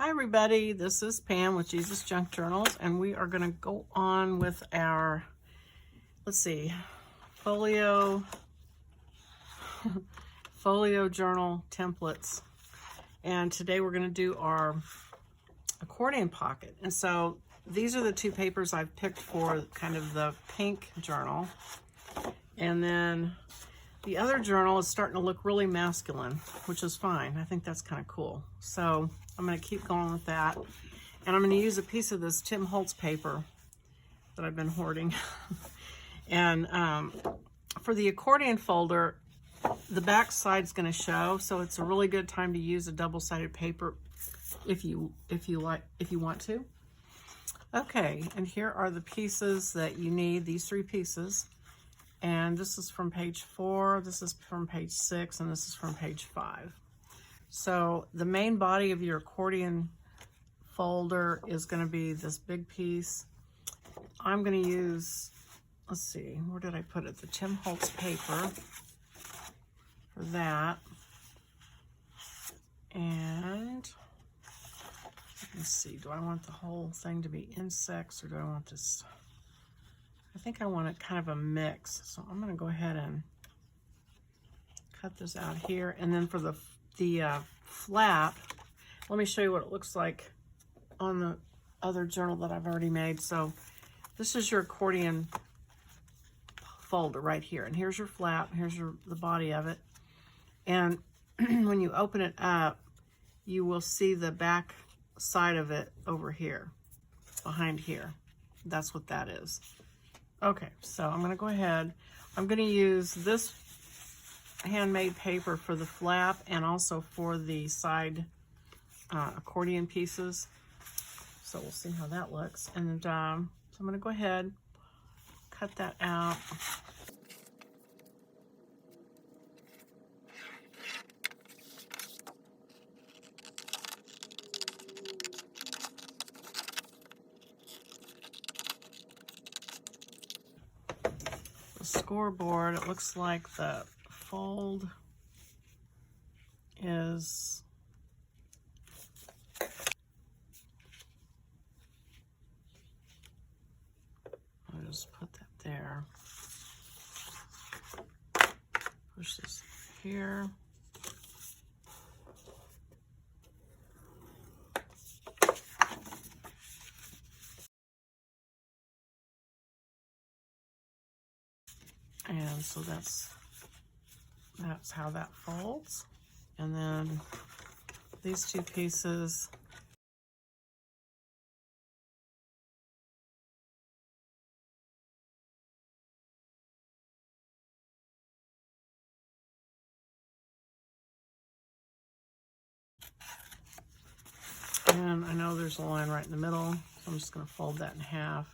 Hi everybody, this is Pam with Jesus Junk Journals, and we are going to go on with our, let's see, Folio journal templates. And today we're going to do our accordion pocket. And so these are the two papers I've picked for kind of the pink journal. And then the other journal is starting to look really masculine, which is fine. I think that's kind of cool. So I'm going to keep going with that. And I'm going to use a piece of this Tim Holtz paper that I've been hoarding. And for the accordion folder, the back side's going to show, so it's a really good time to use a double-sided paper if you want to. Okay, and here are the pieces that you need, these three pieces. And this is from page 4, this is from page 6, and this is from page 5. So the main body of your accordion folder is going to be this big piece. I'm going to use, let's see, where did I put it? The Tim Holtz paper for that. And let's see, do I want the whole thing to be insects, or do I want this? I think I want it kind of a mix. So I'm going to go ahead and cut this out here. And then for the flap, let me show you what it looks like on the other journal that I've already made. So this is your accordion folder right here. And here's your flap. Here's the body of it. And when you open it up, you will see the back side of it over here, behind here. That's what that is. Okay, so I'm going to go ahead. I'm going to use this handmade paper for the flap and also for the side accordion pieces. So we'll see how that looks. And so I'm going to go ahead, cut that out. The scoreboard, it looks like the fold is I'll just put that there. Push this here. And so that's how that folds. And then these two pieces, and I know there's a line right in the middle, so I'm just going to fold that in half.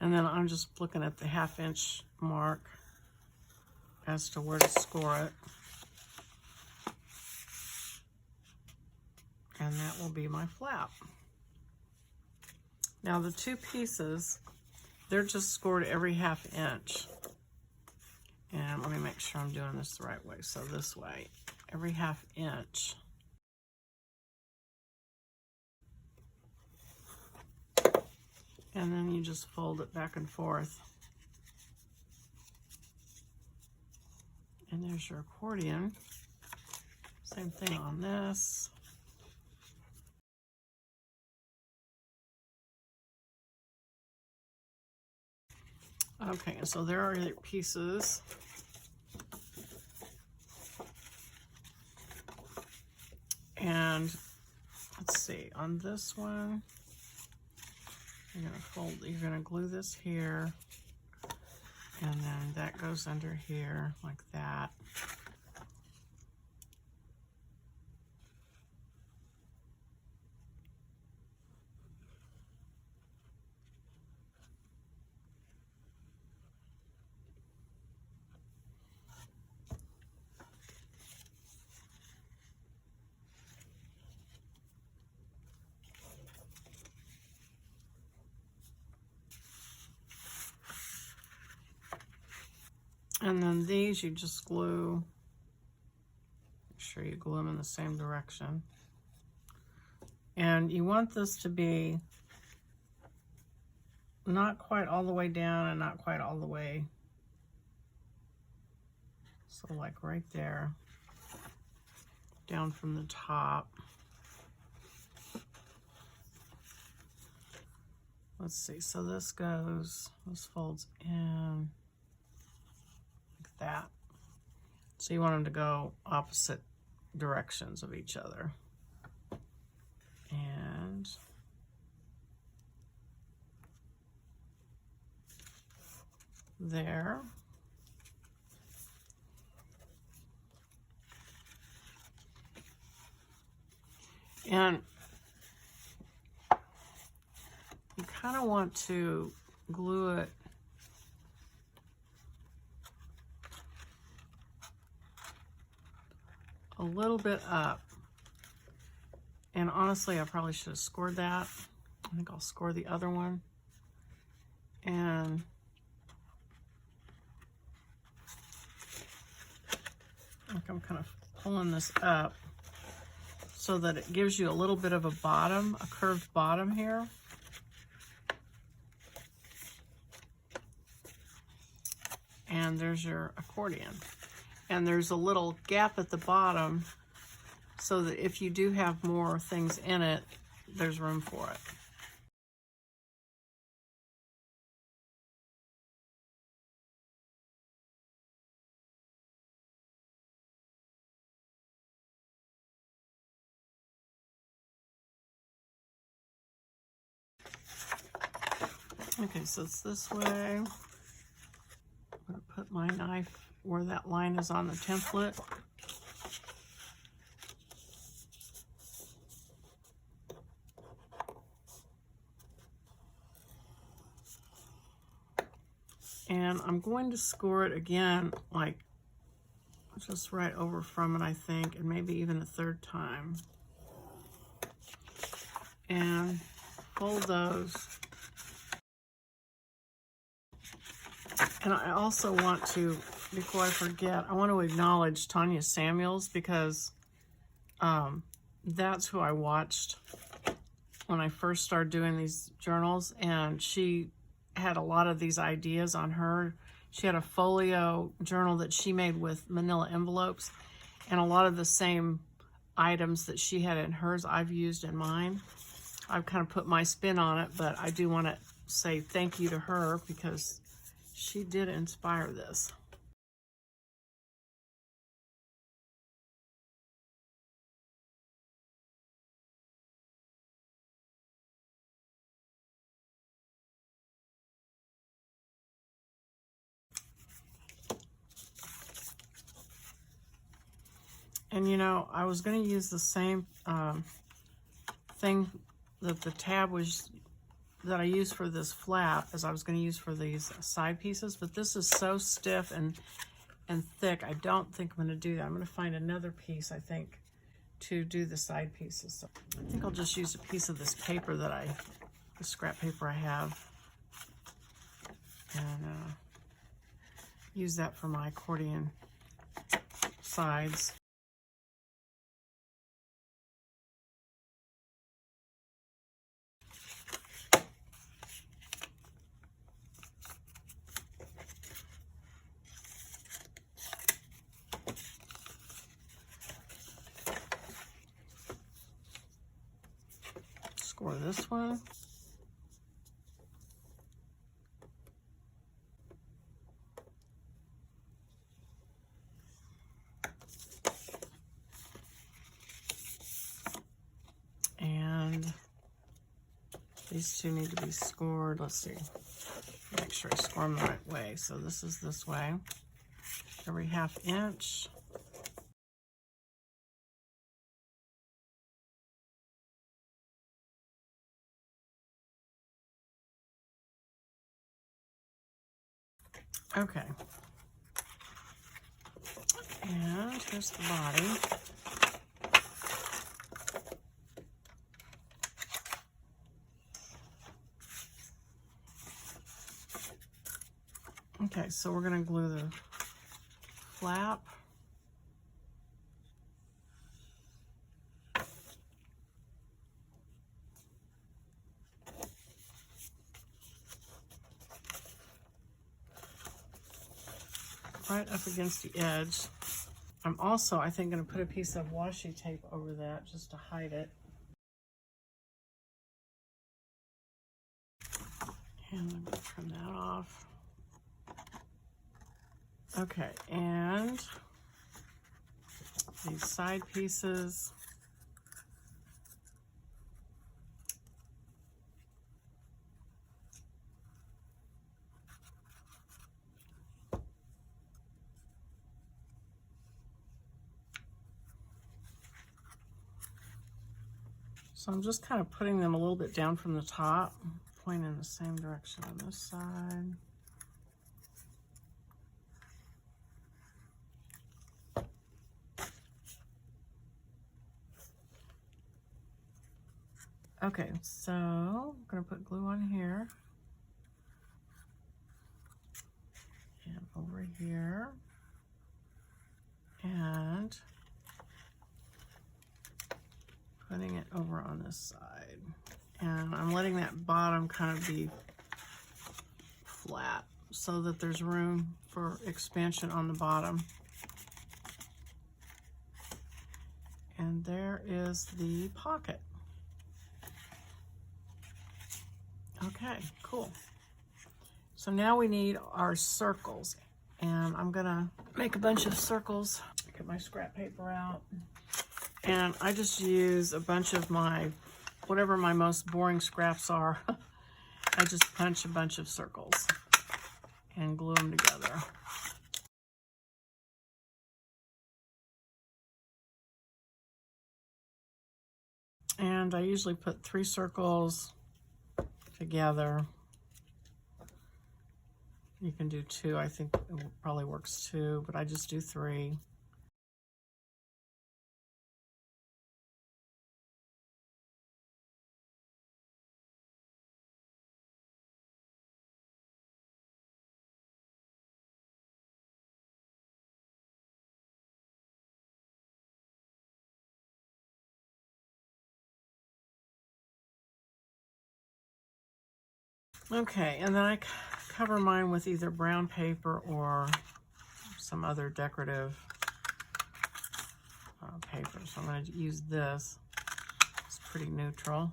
And then I'm just looking at the 1/2 inch mark as to where to score it. And that will be my flap. Now the two pieces, they're just scored every 1/2 inch. And let me make sure I'm doing this the right way. So this way, every 1/2 inch. And then you just fold it back and forth. And there's your accordion. Same thing on this. Okay, so there are your pieces. And let's see, on this one, you're gonna glue this here, And then that goes under here like that. And then these you just glue. Make sure you glue them in the same direction. And you want this to be not quite all the way down and not quite all the way. So like right there, down from the top. Let's see, so this folds in like that. So you want them to go opposite directions of each other. And there. And you kind of want to glue it a little bit up. And honestly, I probably should have scored that. I think I'll score the other one. And like I'm kind of pulling this up so that it gives you a little bit of a bottom, a curved bottom here. And there's your accordion. And there's a little gap at the bottom so that if you do have more things in it, there's room for it. Okay, so it's this way. I'm going to put my knife where that line is on the template. And I'm going to score it again, like just right over from it, I think, and maybe even a third time. And fold those. And I also want to, before I forget, I want to acknowledge Tanya Samuels because that's who I watched when I first started doing these journals, and she had a lot of these ideas on her. She had a folio journal that she made with manila envelopes, and a lot of the same items that she had in hers I've used in mine. I've kind of put my spin on it, but I do want to say thank you to her because she did inspire this. And you know, I was going to use the same thing that the tab was that I used for this flap as I was going to use for these side pieces, but this is so stiff and thick, I don't think I'm going to do that. I'm going to find another piece, I think, to do the side pieces. So I think I'll just use a piece of this paper that the scrap paper I have, and use that for my accordion sides. Score this one. And these two need to be scored. Let's see. Make sure I score them the right way. So this is this way, every 1/2 inch. Okay. And here's the body. Okay, so we're going to glue the flap. Right up against the edge. I'm also, I think, going to put a piece of washi tape over that just to hide it. And I'm going to trim that off. Okay, and these side pieces. So I'm just kind of putting them a little bit down from the top, pointing in the same direction on this side. Okay, so I'm going to put glue on here and over here, and putting it over on this side. And I'm letting that bottom kind of be flat so that there's room for expansion on the bottom. And there is the pocket. Okay, cool. So now we need our circles, and I'm gonna make a bunch of circles. Get my scrap paper out, and I just use a bunch of my, whatever my most boring scraps are. I just punch a bunch of circles and glue them together. And I usually put 3 circles together. You can do 2. I think it probably works 2, but I just do 3. Okay, and then I cover mine with either brown paper or some other decorative paper. So I'm going to use this. It's pretty neutral.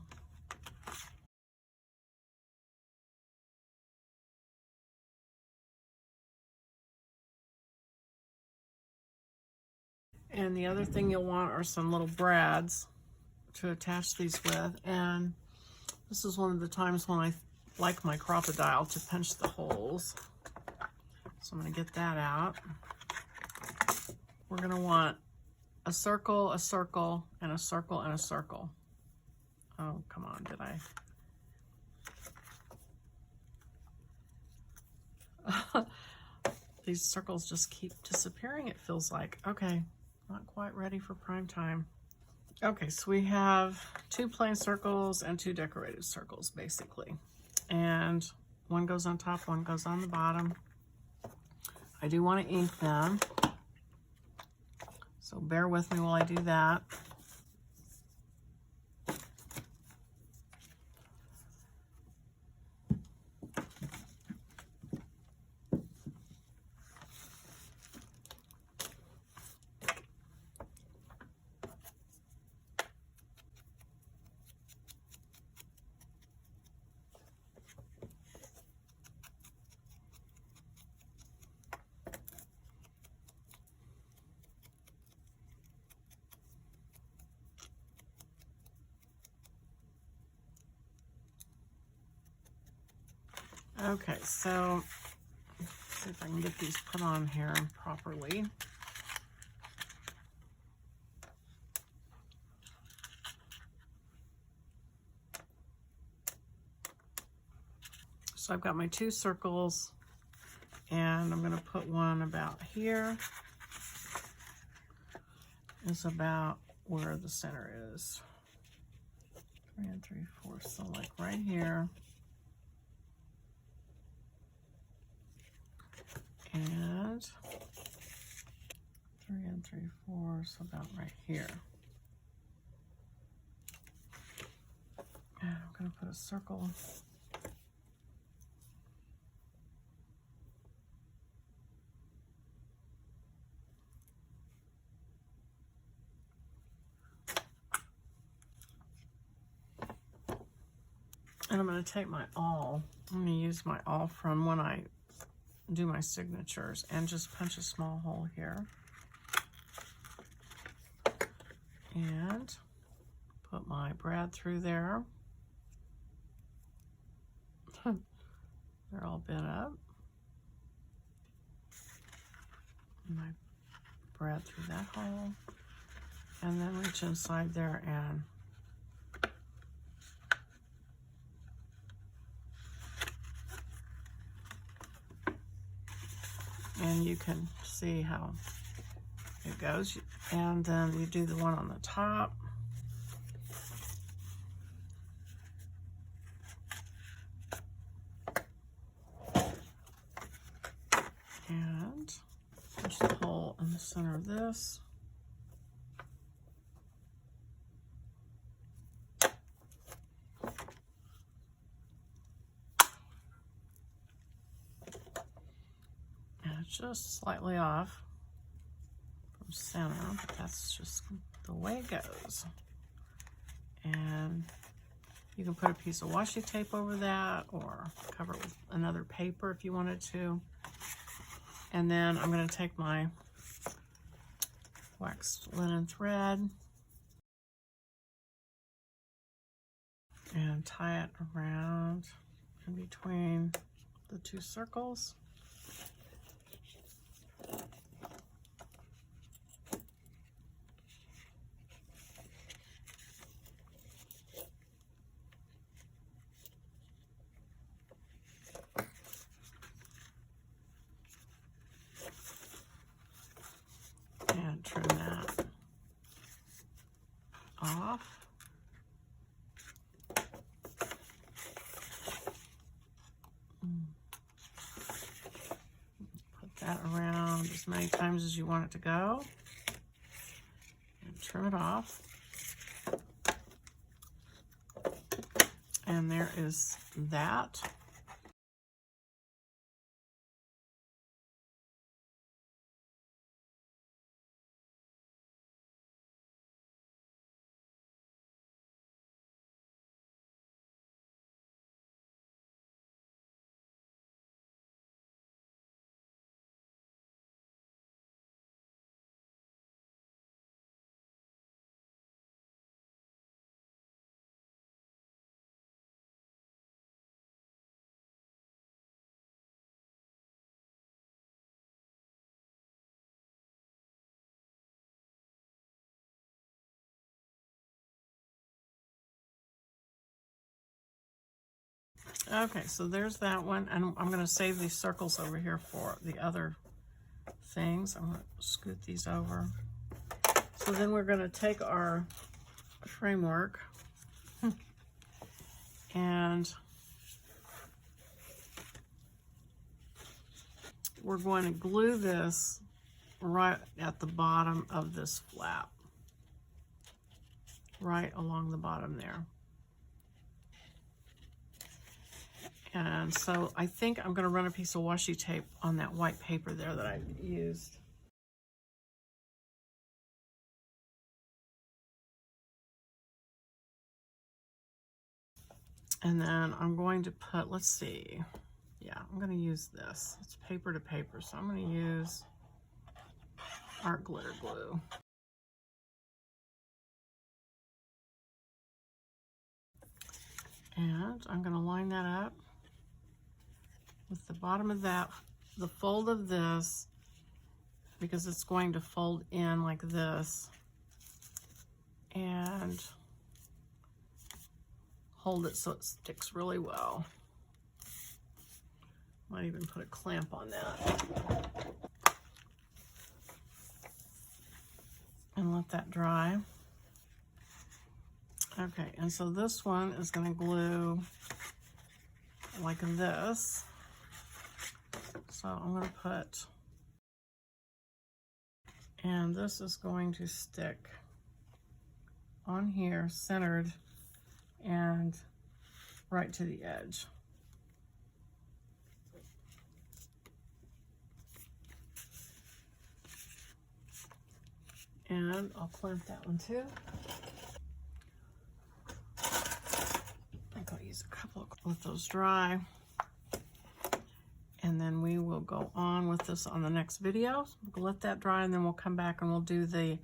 And the other thing you'll want are some little brads to attach these with. And this is one of the times when I like my crocodile to punch the holes. So I'm going to get that out. We're going to want a circle, and a circle, and a circle. Oh, come on, did I? These circles just keep disappearing, it feels like. Okay, not quite ready for prime time. Okay, so we have 2 plain circles and 2 decorated circles, basically. And one goes on top, one goes on the bottom. I do want to ink them, so bear with me while I do that. Okay, so let's see if I can get these put on here properly. So I've got my 2 circles, and I'm going to put one about here. It's about where the center is. 3 3/4, so like right here. And 3 3/4, so about right here. And I'm going to put a circle. And I'm going to take my awl. I'm going to use my awl from when I do my signatures and just punch a small hole here. And put my brad through there. They're all bent up. My brad through that hole. And then reach inside there and you can see how it goes. And then you do the one on the top. And punch the hole in the center of this. And it's just slightly off from center, but that's just the way it goes. And you can put a piece of washi tape over that or cover it with another paper if you wanted to. And then I'm going to take my waxed linen thread and tie it around in between the 2 circles. And trim that off. Put that around as many times as you want it to go. And trim it off. And there is that. Okay, so there's that one, and I'm going to save these circles over here for the other things. I'm going to scoot these over. So then we're going to take our framework and we're going to glue this right at the bottom of this flap, right along the bottom there. And so I think I'm going to run a piece of washi tape on that white paper there that I used. And then I'm going to put, let's see, yeah, I'm going to use this. It's paper to paper, so I'm going to use art glitter glue. And I'm going to line that up with the bottom of that, the fold of this, because it's going to fold in like this, and hold it so it sticks really well. Might even put a clamp on that. And let that dry. Okay, and so this one is going to glue like this. So I'm going to put, and this is going to stick on here, centered, and right to the edge. And I'll clamp that one too. I think I'll use a couple, let those dry. And then we will go on with this on the next video. We'll let that dry, and then we'll come back and we'll do the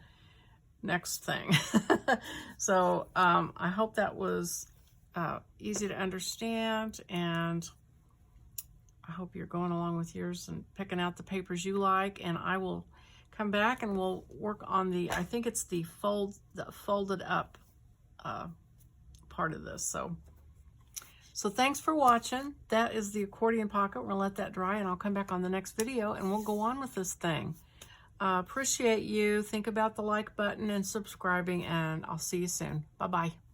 next thing. So I hope that was easy to understand, and I hope you're going along with yours and picking out the papers you like. And I will come back and we'll work on the, I think it's the folded up part of this. So thanks for watching. That is the accordion pocket. We're gonna let that dry, and I'll come back on the next video and we'll go on with this thing. Appreciate you. Think about the like button and subscribing, and I'll see you soon. Bye-bye.